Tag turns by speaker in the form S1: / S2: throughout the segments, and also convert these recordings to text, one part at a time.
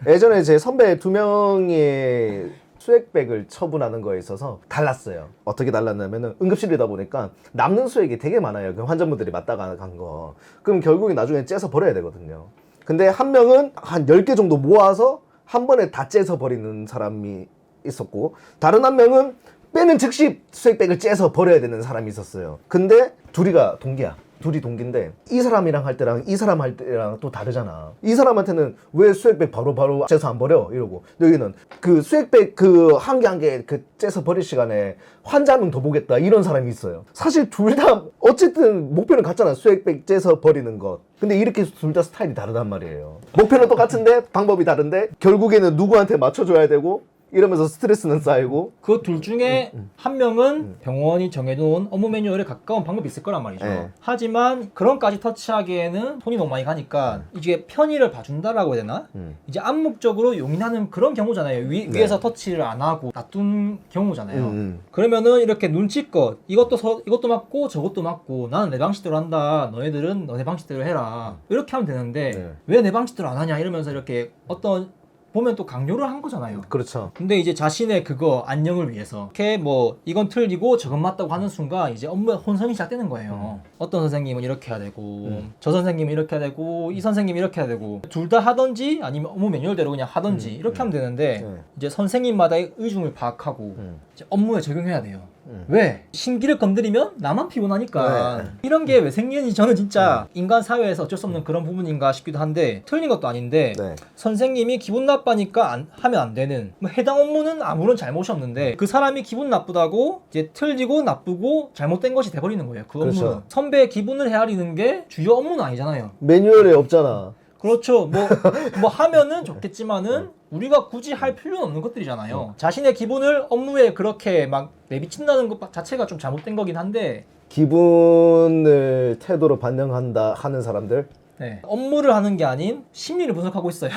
S1: 예전에 제 선배 2명이 수액백을 처분하는 거에 있어서 달랐어요. 어떻게 달랐냐면은 응급실이다 보니까 남는 수액이 되게 많아요. 그 환자분들이 맞다가 간 거. 그럼 결국에 나중에 째서 버려야 되거든요. 근데 한 명은 한 10개 정도 모아서 한 번에 다 째서 버리는 사람이 있었고, 다른 한 명은 빼는 즉시 수액백을 째서 버려야 되는 사람이 있었어요. 근데 둘이가 동기야. 둘이 동기인데 이 사람이랑 할 때랑 이 사람 할 때랑 또 다르잖아. 이 사람한테는 왜 수액백 바로 째서 안 버려? 이러고, 여기는 그 수액백 그 한 개 한 개 그 째서 버릴 시간에 환자 한 명 더 보겠다 이런 사람이 있어요. 사실 둘 다 어쨌든 목표는 같잖아. 수액백 째서 버리는 것. 근데 이렇게 둘 다 스타일이 다르단 말이에요. 목표는 똑같은데 방법이 다른데 결국에는 누구한테 맞춰줘야 되고 이러면서 스트레스는 쌓이고.
S2: 그 둘 중에 한 명은 병원이 정해놓은 업무 매뉴얼에 가까운 방법이 있을 거란 말이죠.
S1: 네.
S2: 하지만 그런까지 터치하기에는 돈이 너무 많이 가니까 이게 편의를 봐준다라고 해야 되나? 이제 암묵적으로 용인하는 그런 경우잖아요. 위에서 터치를 안 하고 놔둔 경우잖아요. 그러면은 이렇게 눈치껏 이것도 맞고 저것도 맞고 나는 내 방식대로 한다. 너희들은 너네 방식대로 해라. 이렇게 하면 되는데 왜 내 방식대로 안 하냐 이러면서 이렇게 어떤 보면 또 강요를 한 거잖아요.
S1: 그렇죠.
S2: 근데 이제 자신의 그거 안녕을 위해서 이렇게 뭐 이건 틀리고 저건 맞다고 하는 순간 이제 업무에 혼선이 시작되는 거예요. 어떤 선생님은 이렇게 해야 되고 저 선생님은 이렇게 해야 되고 이 선생님이 이렇게 해야 되고 둘 다 하든지 아니면 업무 매뉴얼대로 그냥 하든지 이렇게 하면 되는데 이제 선생님마다의 의중을 파악하고 이제 업무에 적용해야 돼요. 왜? 신기를 건드리면 나만 피곤하니까. 이런 게 왜 생기는지 저는 진짜 인간 사회에서 어쩔 수 없는 그런 부분인가 싶기도 한데, 틀린 것도 아닌데 선생님이 기분 나빠니까 하면 안 되는 뭐 해당 업무는 아무런 잘못이 없는데 그 사람이 기분 나쁘다고 이제 틀리고 나쁘고 잘못된 것이 돼버리는 거예요. 그 업무는.
S1: 그렇죠.
S2: 선배의 기분을 헤아리는 게 주요 업무는 아니잖아요.
S1: 매뉴얼에 없잖아.
S2: 그렇죠. 뭐 하면은 좋겠지만은 우리가 굳이 할 필요는 없는 것들이잖아요. 자신의 기분을 업무에 그렇게 막 내비친다는 것 자체가 좀 잘못된 거긴 한데,
S1: 기분을 태도로 반영한다 하는 사람들.
S2: 네. 업무를 하는 게 아닌 심리를 분석하고 있어요.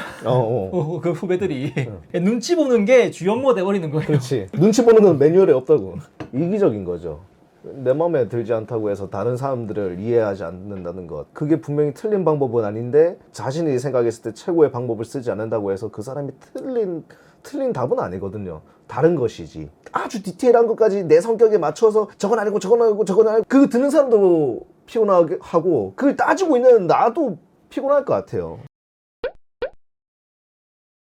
S2: 그 후배들이 눈치 보는 게 주요 업무가 돼버리는 거예요.
S1: 그렇지. 눈치 보는 건 매뉴얼에 없다고. 이기적인 거죠. 내 마음에 들지 않다고 해서 다른 사람들을 이해하지 않는다는 것, 그게 분명히 틀린 방법은 아닌데 자신이 생각했을 때 최고의 방법을 쓰지 않는다고 해서 그 사람이 틀린 답은 아니거든요. 다른 것이지. 아주 디테일한 것까지 내 성격에 맞춰서 저건 아니고 저건 아니고 저건 아니고, 그 듣는 사람도 피곤하게 하고 그걸 따지고 있는 나도 피곤할 것 같아요.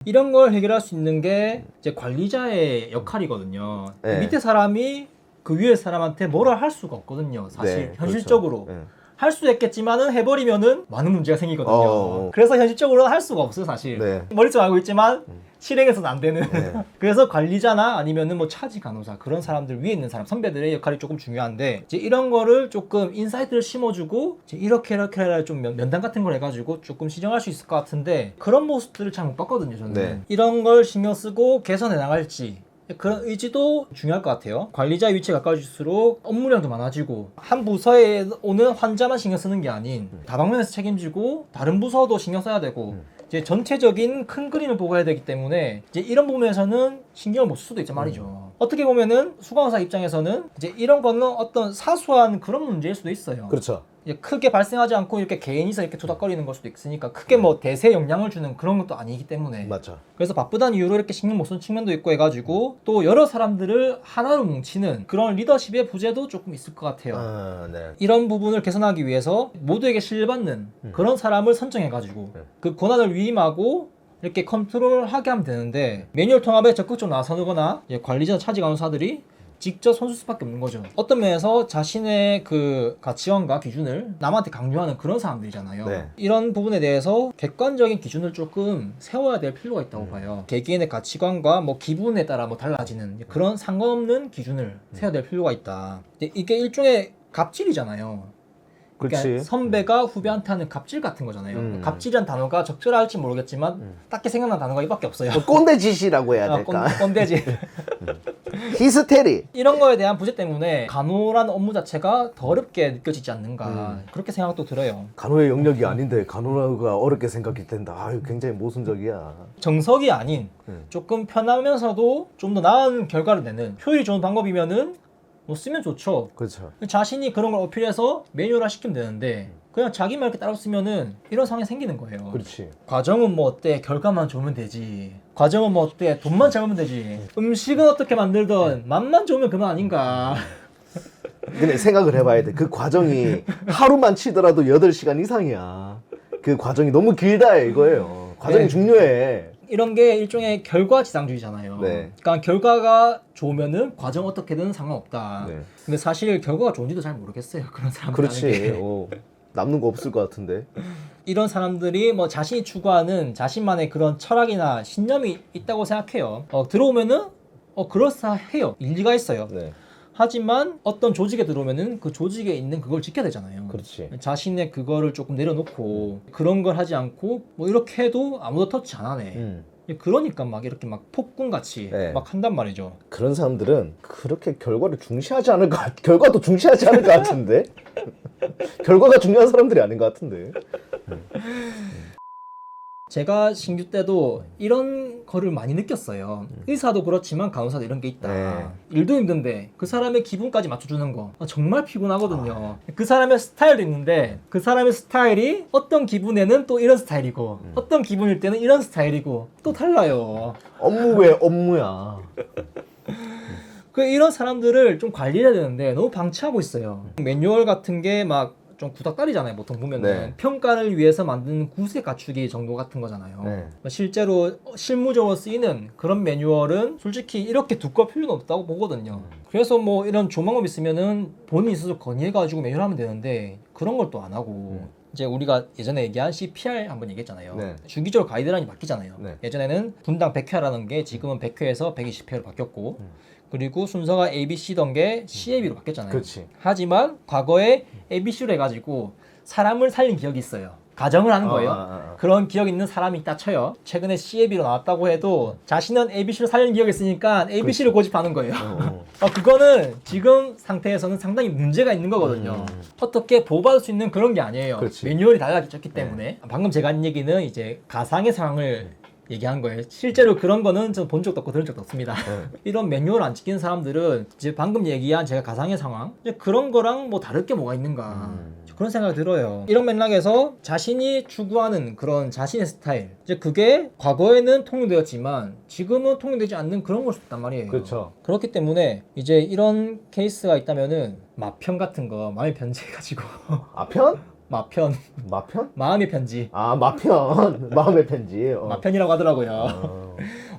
S2: 이런 걸 해결할 수 있는 게 이제 관리자의 역할이거든요.
S1: 네.
S2: 밑에 사람이 그 위에 사람한테 뭐라 할 수가 없거든요. 사실
S1: 네,
S2: 현실적으로.
S1: 그렇죠. 네.
S2: 할 수 있겠지만은 해버리면은 많은 문제가 생기거든요. 그래서 현실적으로는 할 수가 없어요, 사실.
S1: 네.
S2: 머릿속 알고 있지만 실행해서는 안 되는.
S1: 네.
S2: 그래서 관리자나 아니면은 뭐 차지 간호사 그런 사람들 위에 있는 사람 선배들의 역할이 조금 중요한데, 이제 이런 거를 조금 인사이트를 심어주고 이제 이렇게 좀 면담 같은 걸 해가지고 조금 시정할 수 있을 것 같은데, 그런 모습들을 잘 못 봤거든요, 저는.
S1: 네.
S2: 이런 걸 신경 쓰고 개선해 나갈지. 그런 의지도 중요할 것 같아요. 관리자 위치에 가까워질수록 업무량도 많아지고 한 부서에 오는 환자만 신경 쓰는 게 아닌 다방면에서 책임지고 다른 부서도 신경 써야 되고 이제 전체적인 큰 그림을 보고 해야 되기 때문에 이제 이런 부분에서는 신경을 못 쓸 수도 있단 말이죠. 어떻게 보면은 수강사 입장에서는 이제 이런 거는 어떤 사소한 그런 문제일 수도 있어요.
S1: 그렇죠.
S2: 이제 크게 발생하지 않고 이렇게 개인이서 이렇게 투닥거리는 걸 수도 있으니까 크게 뭐 대세에 영향을 주는 그런 것도 아니기 때문에.
S1: 맞죠.
S2: 그래서 바쁘다는 이유로 이렇게 신경 못 쓰는 측면도 있고 해가지고 또 여러 사람들을 하나로 뭉치는 그런 리더십의 부재도 조금 있을 것 같아요.
S1: 네.
S2: 이런 부분을 개선하기 위해서 모두에게 신뢰받는 그런 사람을 선정해가지고 그 권한을 위임하고 이렇게 컨트롤하게 하면 되는데, 매뉴얼 통합에 적극적으로 나서거나 관리자 차지 간호사들이 직접 손쓸 수밖에 없는 거죠. 어떤 면에서 자신의 그 가치관과 기준을 남한테 강요하는 그런 사람들이잖아요.
S1: 네.
S2: 이런 부분에 대해서 객관적인 기준을 조금 세워야 될 필요가 있다고 봐요. 개개인의 가치관과 뭐 기분에 따라 뭐 달라지는 그런 상관없는 기준을 세워야 될 필요가 있다. 이게 일종의 갑질이잖아요. 그러니까
S1: 그렇지.
S2: 선배가 후배한테 하는 갑질 같은 거잖아요. 갑질이란 단어가 적절할지 모르겠지만 딱히 생각나는 단어가 이밖에 없어요.
S1: 꼰대짓이라고 해야 될까?
S2: 꼰대짓.
S1: 히스테리.
S2: 이런 거에 대한 부재 때문에 간호라는 업무 자체가 더 어렵게 느껴지지 않는가, 그렇게 생각도 들어요.
S1: 간호의 영역이 아닌데 간호가 어렵게 생각이 된다. 아유, 굉장히 모순적이야.
S2: 정석이 아닌 조금 편하면서도 좀 더 나은 결과를 내는 효율이 좋은 방법이면은 뭐 쓰면 좋죠.
S1: 그렇죠.
S2: 자신이 그런 걸 어필해서 매뉴얼화 시키면 되는데 그냥 자기만 이렇게 따라쓰면은 이런 상황이 생기는 거예요.
S1: 그렇지.
S2: 과정은 뭐 어때? 결과만 좋으면 되지. 과정은 뭐 어때? 돈만 잡으면 되지. 음식은 어떻게 만들던 맛만 좋으면 그만 아닌가.
S1: 근데 생각을 해봐야 돼. 그 과정이 하루만 치더라도 8시간 이상이야. 그 과정이 너무 길다 이거예요. 과정이
S2: 네.
S1: 중요해.
S2: 이런 게 일종의 결과지상주의잖아요.
S1: 네.
S2: 그러니까 결과가 좋으면은 과정 어떻게든 상관없다.
S1: 네.
S2: 근데 사실 결과가 좋은지도 잘 모르겠어요. 그런 사람들.
S1: 그렇지. 남는 거 없을 것 같은데.
S2: 이런 사람들이 뭐 자신이 추구하는 자신만의 그런 철학이나 신념이 있다고 생각해요. 들어오면은 그럴싸해요. 일리가 있어요.
S1: 네.
S2: 하지만 어떤 조직에 들어오면은 그 조직에 있는 그걸 지켜야 되잖아요.
S1: 그렇지.
S2: 자신의 그거를 조금 내려놓고 그런 걸 하지 않고 뭐 이렇게 해도 아무도 터치 안 하네. 그러니까 막 이렇게 막 폭군같이
S1: 네.
S2: 막 한단 말이죠.
S1: 그런 사람들은 그렇게 결과를 중시하지 않을 것 결과도 중시하지 않을 것 같은데. 결과가 중요한 사람들이 아닌 것 같은데.
S2: 제가 신규 때도 이런 거를 많이 느꼈어요. 의사도 그렇지만 간호사도 이런 게 있다.
S1: 네.
S2: 일도 힘든데 그 사람의 기분까지 맞춰주는 거 정말 피곤하거든요. 그 사람의 스타일도 있는데 그 사람의 스타일이 어떤 기분에는 또 이런 스타일이고 어떤 기분일 때는 이런 스타일이고 또 달라요.
S1: 업무 왜 업무야.
S2: 그 이런 사람들을 좀 관리해야 되는데 너무 방치하고 있어요. 매뉴얼 같은 게 막 좀 구닥다리잖아요. 보통 보면은
S1: 네.
S2: 평가를 위해서 만든 구색 갖추기 정도 같은 거잖아요.
S1: 네.
S2: 실제로 실무적으로 쓰이는 그런 매뉴얼은 솔직히 이렇게 두꺼울 필요는 없다고 보거든요. 그래서 뭐 이런 조망업 있으면은 본인이 스스로 건의해가지고 매뉴얼 하면 되는데 그런 걸 또 안 하고 이제 우리가 예전에 얘기한 CPR 한번 얘기했잖아요.
S1: 네.
S2: 주기적으로 가이드라인이 바뀌잖아요.
S1: 네.
S2: 예전에는 분당 100회라는 게 지금은 100회에서 120회로 바뀌었고 그리고 순서가 ABC던 게 CAB로 바뀌었잖아요.
S1: 그렇지.
S2: 하지만 과거에 ABC로 해가지고 사람을 살린 기억이 있어요. 가정을 하는 거예요. 그런 기억이 있는 사람이 있다 쳐요. 최근에 CAB로 나왔다고 해도 자신은 ABC로 살린 기억이 있으니까 ABC를 고집하는 거예요. 그거는 지금 상태에서는 상당히 문제가 있는 거거든요. 어떻게 보호받을 수 있는 그런 게 아니에요.
S1: 그렇지.
S2: 매뉴얼이 달라졌기 때문에. 방금 제가 한 얘기는 이제 가상의 상황을 얘기한 거예요. 실제로 그런 거는 전 본 적도 없고 들은 적도 없습니다. 이런 매뉴얼 안 지키는 사람들은 이제 방금 얘기한 제가 가상의 상황 이제 그런 거랑 뭐 다를 게 뭐가 있는가 그런 생각이 들어요. 이런 맥락에서 자신이 추구하는 그런 자신의 스타일 이제 그게 과거에는 통용되었지만 지금은 통용되지 않는 그런 걸 수도 있단 말이에요.
S1: 그렇죠.
S2: 그렇기 때문에 이제 이런 케이스가 있다면은 마편 같은 거 마음의 편지해가지고
S1: 마편?
S2: 마편
S1: 마편?
S2: 마음의 편지
S1: 마편. 마음의 편지.
S2: 마편이라고 하더라고요.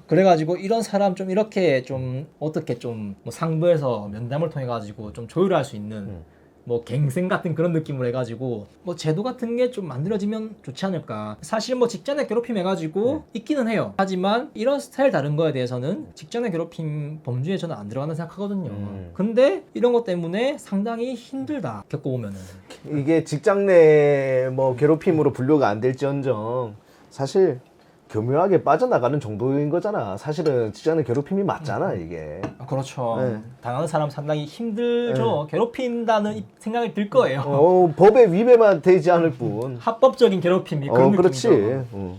S2: 그래가지고 이런 사람 좀 이렇게 좀 어떻게 좀 뭐 상부에서 면담을 통해 가지고 좀 조율할 수 있는 뭐 갱생 같은 그런 느낌으로 해가지고 뭐 제도 같은 게 좀 만들어지면 좋지 않을까. 사실 뭐 직장의 괴롭힘 해가지고 있기는 해요. 하지만 이런 스타일 다른 거에 대해서는 직장의 괴롭힘 범주에 저는 안 들어간다 생각하거든요. 근데 이런 것 때문에 상당히 힘들다 겪어보면은.
S1: 이게 직장 내 뭐 괴롭힘으로 분류가 안 될지언정 사실 교묘하게 빠져나가는 정도인 거잖아. 사실은 직장 내 괴롭힘이 맞잖아 이게.
S2: 그렇죠.
S1: 네.
S2: 당하는 사람 상당히 힘들죠. 괴롭힌다는 생각이 들 거예요.
S1: 법의 위배만 되지 않을 뿐.
S2: 합법적인 괴롭힘이 그런
S1: 그렇지.
S2: 느낌이죠.